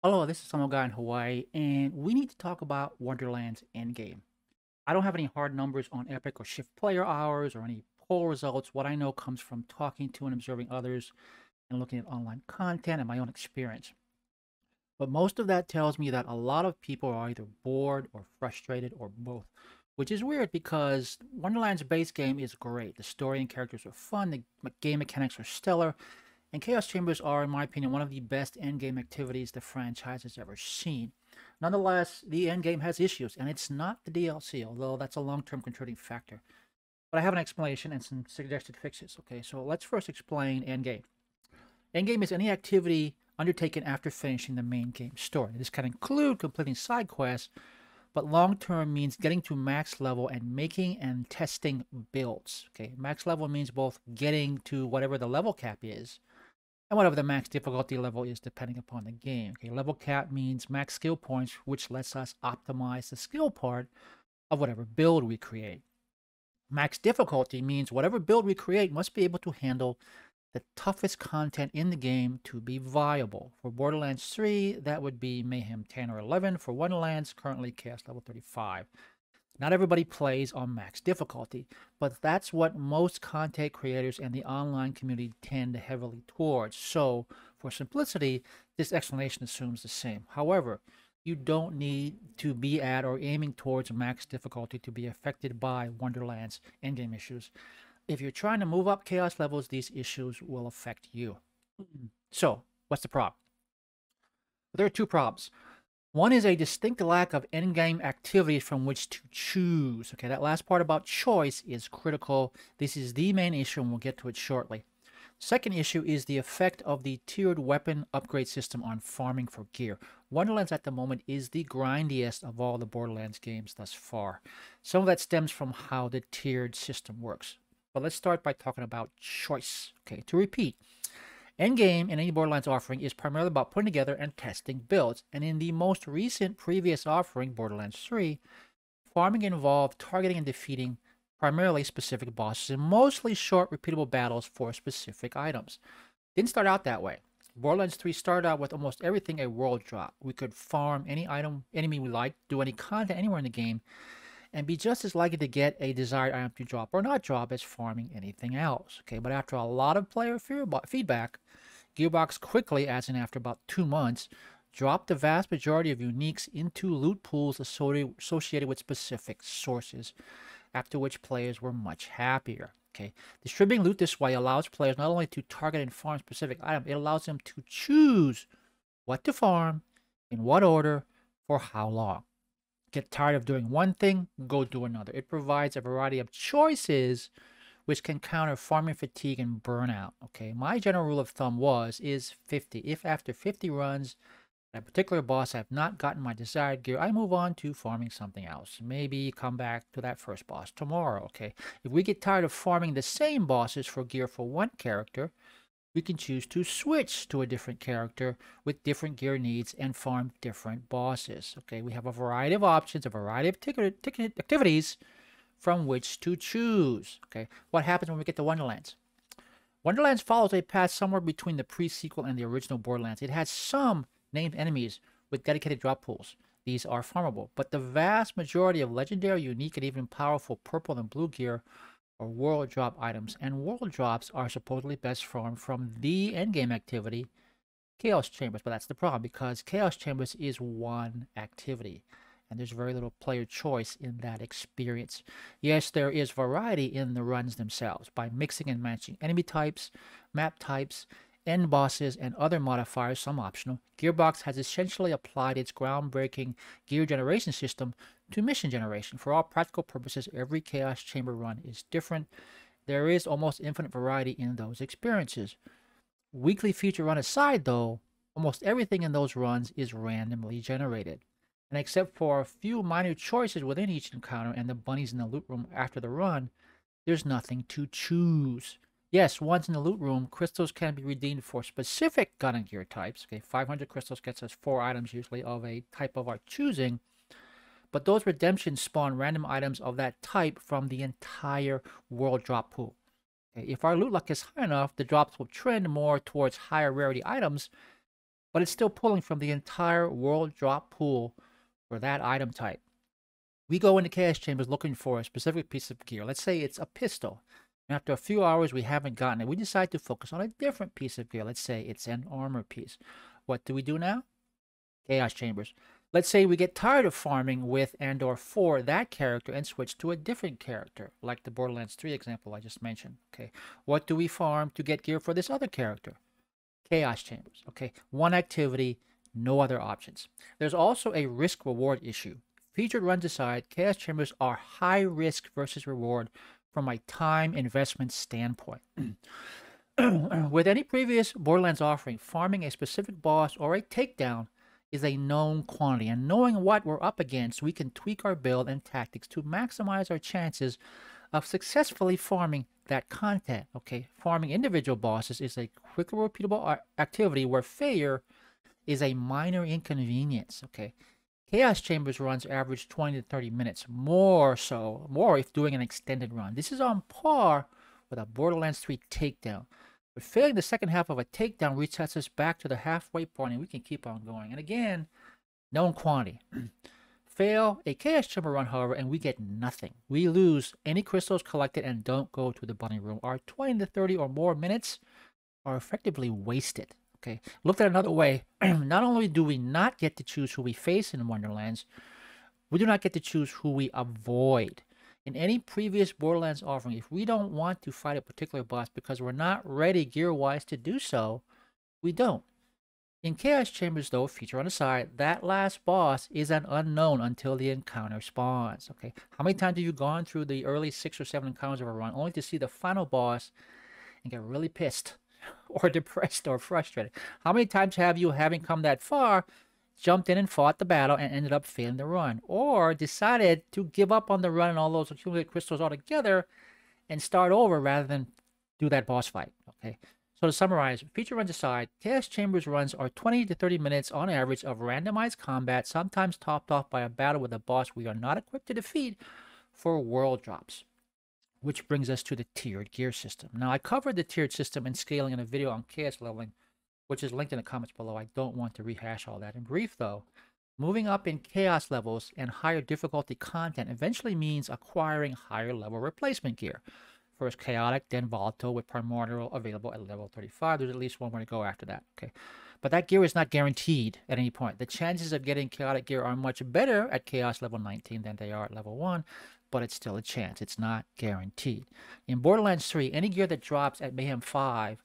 Hello, this is some guy in Hawaii, and we need to talk about Wonderlands Endgame. I don't have any hard numbers on Epic or Shift player hours or any poll results. What I know comes from talking to and observing others and looking at online content and my own experience. But most of that tells me that a lot of people are either bored or frustrated or both, which is weird because Wonderland's base game is great. The story and characters are fun, the game mechanics are stellar, and Chaos Chambers are, in my opinion, one of the best endgame activities the franchise has ever seen. Nonetheless, the endgame has issues, and it's not the DLC, although that's a long-term contributing factor. But I have an explanation and some suggested fixes. Okay, so let's first explain endgame. Endgame is any activity undertaken after finishing the main game story. This can include completing side quests, but long-term means getting to max level and making and testing builds. Okay, max level means both getting to whatever the level cap is, and whatever the max difficulty level is depending upon the game. Okay, level cap means max skill points, which lets us optimize the skill part of whatever build we create. Max difficulty means whatever build we create must be able to handle the toughest content in the game to be viable. For Borderlands 3, that would be Mayhem 10 or 11. For Wonderlands, currently Chaos level 35. Not everybody plays on max difficulty, but that's what most content creators and the online community tend heavily towards. So, for simplicity, this explanation assumes the same. However, you don't need to be at or aiming towards max difficulty to be affected by Wonderland's endgame issues. If you're trying to move up chaos levels, these issues will affect you. So, what's the problem? There are two problems. One is a distinct lack of endgame activities from which to choose. Okay, that last part about choice is critical. This is the main issue, and we'll get to it shortly. Second issue is the effect of the tiered weapon upgrade system on farming for gear. Wonderlands at the moment is the grindiest of all the Borderlands games thus far. Some of that stems from how the tiered system works. But let's start by talking about choice. Okay, to repeat, Endgame in any Borderlands offering is primarily about putting together and testing builds, and in the most recent previous offering, Borderlands 3, farming involved targeting and defeating primarily specific bosses in mostly short, repeatable battles for specific items. Didn't start out that way. Borderlands 3 started out with almost everything a world drop. We could farm any enemy we liked, do any content anywhere in the game, and be just as likely to get a desired item to drop or not drop as farming anything else. Okay, but after a lot of player feedback, Gearbox quickly, as in after about 2 months, dropped the vast majority of uniques into loot pools associated with specific sources, after which players were much happier. Okay, distributing loot this way allows players not only to target and farm specific items, it allows them to choose what to farm, in what order, for how long. Get tired of doing one thing, go do another. It provides a variety of choices which can counter farming fatigue and burnout. Okay, my general rule of thumb is 50. If after 50 runs, a particular boss I have not gotten my desired gear, I move on to farming something else. Maybe come back to that first boss tomorrow, okay? If we get tired of farming the same bosses for gear for one character, we can choose to switch to a different character with different gear needs and farm different bosses. Okay, we have a variety of options, a variety of activities from which to choose. Okay, what happens when we get to Wonderlands? Wonderlands follows a path somewhere between the pre-sequel and the original Borderlands. It has some named enemies with dedicated drop pools. These are farmable, but the vast majority of legendary, unique, and even powerful purple and blue gear or world drop items, and world drops are supposedly best farmed from the endgame activity, Chaos Chambers. But that's the problem, because Chaos Chambers is one activity, and there's very little player choice in that experience. Yes, there is variety in the runs themselves by mixing and matching enemy types, map types, end bosses, and other modifiers, some optional. Gearbox has essentially applied its groundbreaking gear generation system to mission generation. For all practical purposes, every Chaos Chamber run is different. There is almost infinite variety in those experiences. Weekly feature run aside, though, almost everything in those runs is randomly generated. And except for a few minor choices within each encounter and the bunnies in the loot room after the run, there's nothing to choose. Yes, once in the loot room, crystals can be redeemed for specific gun and gear types. Okay, 500 crystals gets us 4 items usually of a type of our choosing. But those redemptions spawn random items of that type from the entire world drop pool. Okay, if our loot luck is high enough, the drops will trend more towards higher rarity items. but it's still pulling from the entire world drop pool for that item type. We go into Chaos Chambers looking for a specific piece of gear. Let's say it's a pistol. And after a few hours, we haven't gotten it. We decide to focus on a different piece of gear. Let's say it's an armor piece. What do we do now? Chaos Chambers. Let's say we get tired of farming with and or for that character and switch to a different character, like the Borderlands 3 example I just mentioned. Okay, what do we farm to get gear for this other character? Chaos Chambers. Okay, one activity, no other options. There's also a risk reward issue. Featured runs aside, Chaos Chambers are high risk versus reward from a time investment standpoint. With any previous Borderlands offering, farming a specific boss or a takedown is a known quantity, and knowing what we're up against, we can tweak our build and tactics to maximize our chances of successfully farming that content. Okay, farming individual bosses is a quicker, repeatable activity where failure is a minor inconvenience. Okay, Chaos Chambers runs average 20 to 30 minutes, more if doing an extended run. This is on par with a Borderlands 3 takedown. But failing the second half of a takedown resets us back to the halfway point, and we can keep on going. And again, known quantity. Fail a Chaos Chamber run, however, and we get nothing. We lose any crystals collected and don't go to the bunny room. Our 20 to 30 or more minutes are effectively wasted. Okay, looked at another way, not only do we not get to choose who we face in Wonderlands, we do not get to choose who we avoid. In any previous Borderlands offering, if we don't want to fight a particular boss because we're not ready gear-wise to do so, we don't. In Chaos Chambers, though, feature on the side, that last boss is an unknown until the encounter spawns. Okay, how many times have you gone through the early 6 or 7 encounters of a run only to see the final boss and get really pissed or depressed or frustrated? How many times have you, having come that far, jumped in and fought the battle and ended up failing the run, or decided to give up on the run and all those accumulated crystals altogether and start over rather than do that boss fight? Okay, so to summarize, feature runs aside, Chaos Chambers runs are 20 to 30 minutes on average of randomized combat, sometimes topped off by a battle with a boss we are not equipped to defeat for world drops. Which brings us to the tiered gear system. Now, I covered the tiered system and scaling in a video on chaos leveling, which is linked in the comments below. I don't want to rehash all that. In brief, though, moving up in chaos levels and higher difficulty content eventually means acquiring higher level replacement gear. First chaotic, then volatile, with primordial available at level 35. There's at least one more to go after that. Okay, but that gear is not guaranteed at any point. The chances of getting chaotic gear are much better at chaos level 19 than they are at level 1, but it's still a chance. It's not guaranteed. In Borderlands 3, any gear that drops at Mayhem 5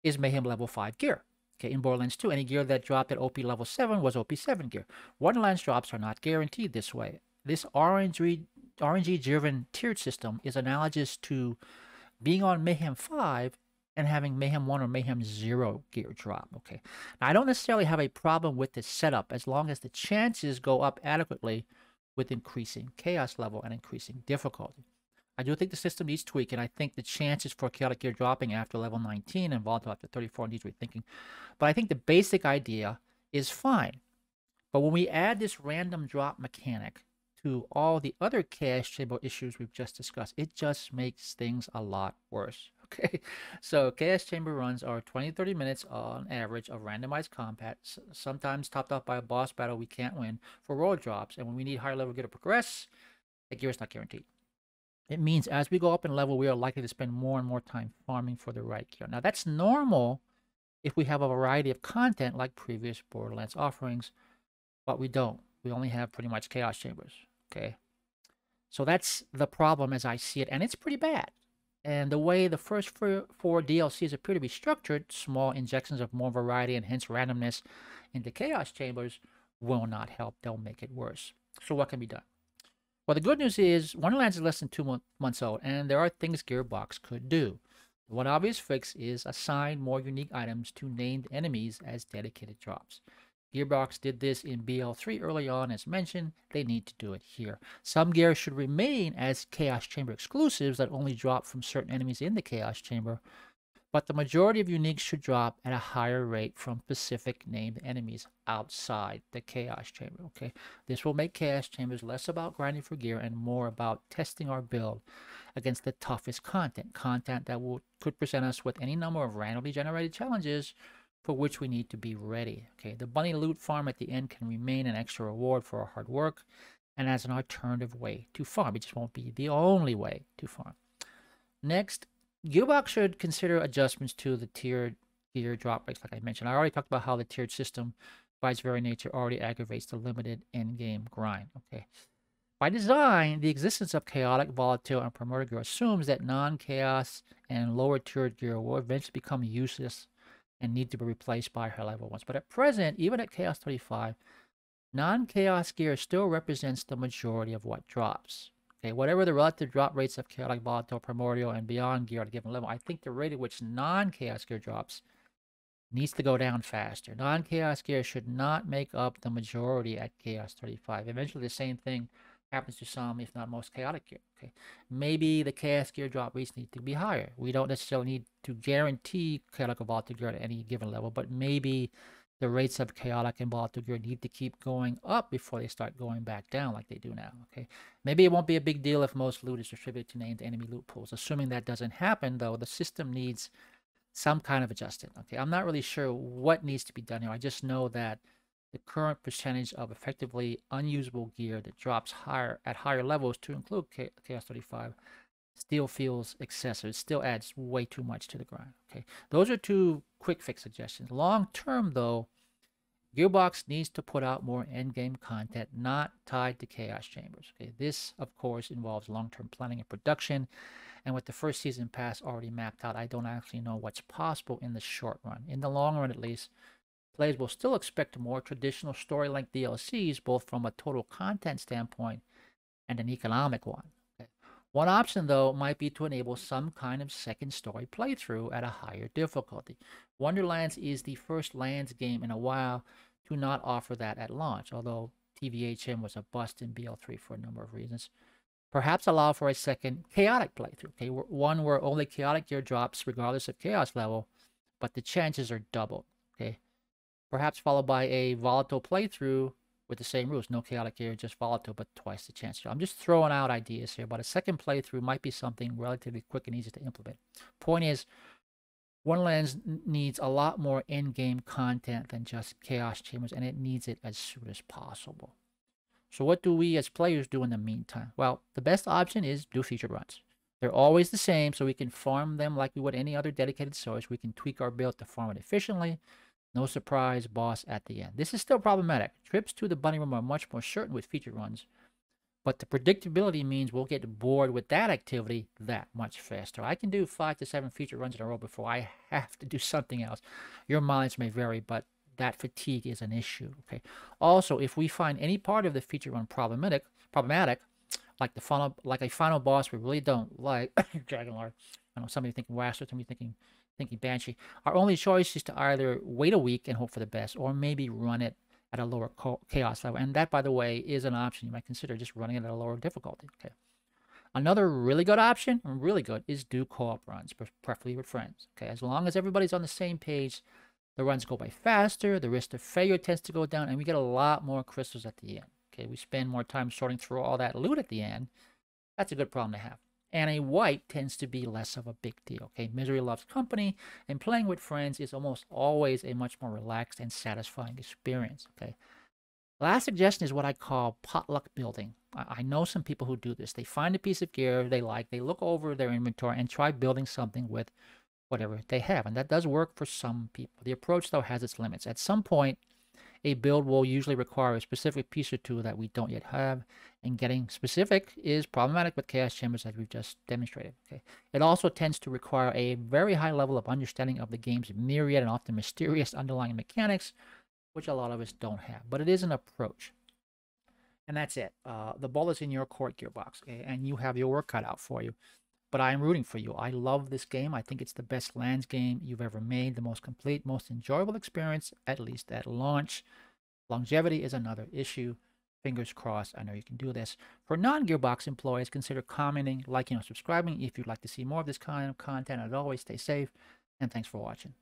is Mayhem level 5 gear. Okay, in Borderlands 2, any gear that dropped at OP level 7 was OP 7 gear. Wonderlands drops are not guaranteed this way. This RNG-driven tiered system is analogous to being on Mayhem 5 and having Mayhem 1 or Mayhem 0 gear drop. Okay, now, I don't necessarily have a problem with this setup as long as the chances go up adequately with increasing chaos level and increasing difficulty. I do think the system needs tweaking. I think the chances for chaotic gear dropping after level 19 and volatile after 34 needs rethinking. But I think the basic idea is fine. But when we add this random drop mechanic to all the other chaos chamber issues we've just discussed, it just makes things a lot worse. Okay, so chaos chamber runs are 20-30 minutes on average of randomized combat, sometimes topped off by a boss battle we can't win for roll drops, and when we need higher level gear to progress, the gear is not guaranteed. It means as we go up in level, we are likely to spend more and more time farming for the right gear. Now, that's normal if we have a variety of content like previous Borderlands offerings, but we don't. We only have pretty much chaos chambers. Okay, so that's the problem as I see it, and it's pretty bad. And the way the first four DLCs appear to be structured, small injections of more variety and hence randomness into chaos chambers will not help. They'll make it worse. So what can be done? Well, the good news is Wonderlands is less than 2 months old, and there are things Gearbox could do. One obvious fix is assign more unique items to named enemies as dedicated drops. Gearbox did this in BL3 early on, as mentioned. They need to do it here. Some gear should remain as Chaos Chamber exclusives that only drop from certain enemies in the Chaos Chamber, but the majority of uniques should drop at a higher rate from specific named enemies outside the Chaos Chamber. Okay, this will make Chaos Chambers less about grinding for gear and more about testing our build against the toughest content that could present us with any number of randomly generated challenges for which we need to be ready. Okay, the bunny loot farm at the end can remain an extra reward for our hard work and as an alternative way to farm. It just won't be the only way to farm. Next, Gearbox should consider adjustments to the tiered gear drop rates, like I mentioned. I already talked about how the tiered system, by its very nature, already aggravates the limited end-game grind. Okay. By design, the existence of chaotic, volatile, and primordial gear assumes that non-chaos and lower-tiered gear will eventually become useless and need to be replaced by higher-level ones. But at present, even at Chaos 35, non-chaos gear still represents the majority of what drops. Okay, whatever the relative drop rates of chaotic, volatile, primordial, and beyond gear at a given level, I think the rate at which non-chaos gear drops needs to go down faster. Non-chaos gear should not make up the majority at Chaos 35. Eventually, the same thing happens to some, if not most, chaotic gear. Okay, maybe the chaos gear drop rates need to be higher. We don't necessarily need to guarantee chaotic or volatile gear at any given level, but maybe the rates of chaotic and volatile gear need to keep going up before they start going back down like they do now. Okay, maybe it won't be a big deal if most loot is distributed to named enemy loot pools. Assuming that doesn't happen, though, the system needs some kind of adjustment. Okay, I'm not really sure what needs to be done here. I just know that the current percentage of effectively unusable gear that drops higher at higher levels to include Chaos 35 still feels excessive. It still adds way too much to the grind. Okay, those are two quick fix suggestions. Long term, though, Gearbox needs to put out more endgame content not tied to Chaos Chambers. Okay, this, of course, involves long-term planning and production. And with the first season pass already mapped out, I don't actually know what's possible in the short run. In the long run, at least, players will still expect more traditional story-length DLCs, both from a total content standpoint and an economic one. Okay. One option, though, might be to enable some kind of second story playthrough at a higher difficulty. Wonderlands is the first Lands game in a while to not offer that at launch, although TVHM was a bust in BL3 for a number of reasons. Perhaps allow for a second chaotic playthrough, okay, one where only chaotic gear drops regardless of chaos level, but the chances are doubled, okay. Perhaps followed by a volatile playthrough with the same rules, no chaotic gear, just volatile, but twice the chance. I'm just throwing out ideas here, but a second playthrough might be something relatively quick and easy to implement. Point is, Wonderlands needs a lot more in-game content than just Chaos Chambers, and it needs it as soon as possible. So what do we as players do in the meantime? Well, the best option is do featured runs. They're always the same, so we can farm them like we would any other dedicated source. We can tweak our build to farm it efficiently. No surprise boss at the end. This is still problematic. Trips to the bunny room are much more certain with featured runs, but the predictability means we'll get bored with that activity that much faster. I can do 5 to 7 featured runs in a row before I have to do something else. Your mileage may vary, but that fatigue is an issue. Okay. Also, if we find any part of the feature run problematic, like a final boss we really don't like, Dragonlord. I know somebody thinking Waster, somebody thinking Banshee. Our only choice is to either wait a week and hope for the best, or maybe run it at a lower chaos level. And that, by the way, is an option you might consider, just running it at a lower difficulty. Okay. Another really good option, is do co-op runs, preferably with friends. Okay. As long as everybody's on the same page, the runs go by faster, the risk of failure tends to go down, and we get a lot more crystals at the end. Okay, we spend more time sorting through all that loot at the end. That's a good problem to have. And a white tends to be less of a big deal. Okay, misery loves company, and playing with friends is almost always a much more relaxed and satisfying experience. Okay. Last suggestion is what I call potluck building. I know some people who do this. They find a piece of gear they like, they look over their inventory and try building something with whatever they have. And that does work for some people. The approach, though, has its limits. At some point, a build will usually require a specific piece or two that we don't yet have. And getting specific is problematic with Chaos Chambers, as we've just demonstrated. Okay. It also tends to require a very high level of understanding of the game's myriad and often mysterious underlying mechanics, which a lot of us don't have. But it is an approach. And that's it. The ball is in your court, Gearbox, okay? And you have your work cut out for you. But I am rooting for you. I love this game. I think it's the best Lands game you've ever made, the most complete, most enjoyable experience, at least at launch. Longevity is another issue. Fingers crossed, I know you can do this. For non-Gearbox employees, consider commenting, liking, or subscribing if you'd like to see more of this kind of content. As always, stay safe, and thanks for watching.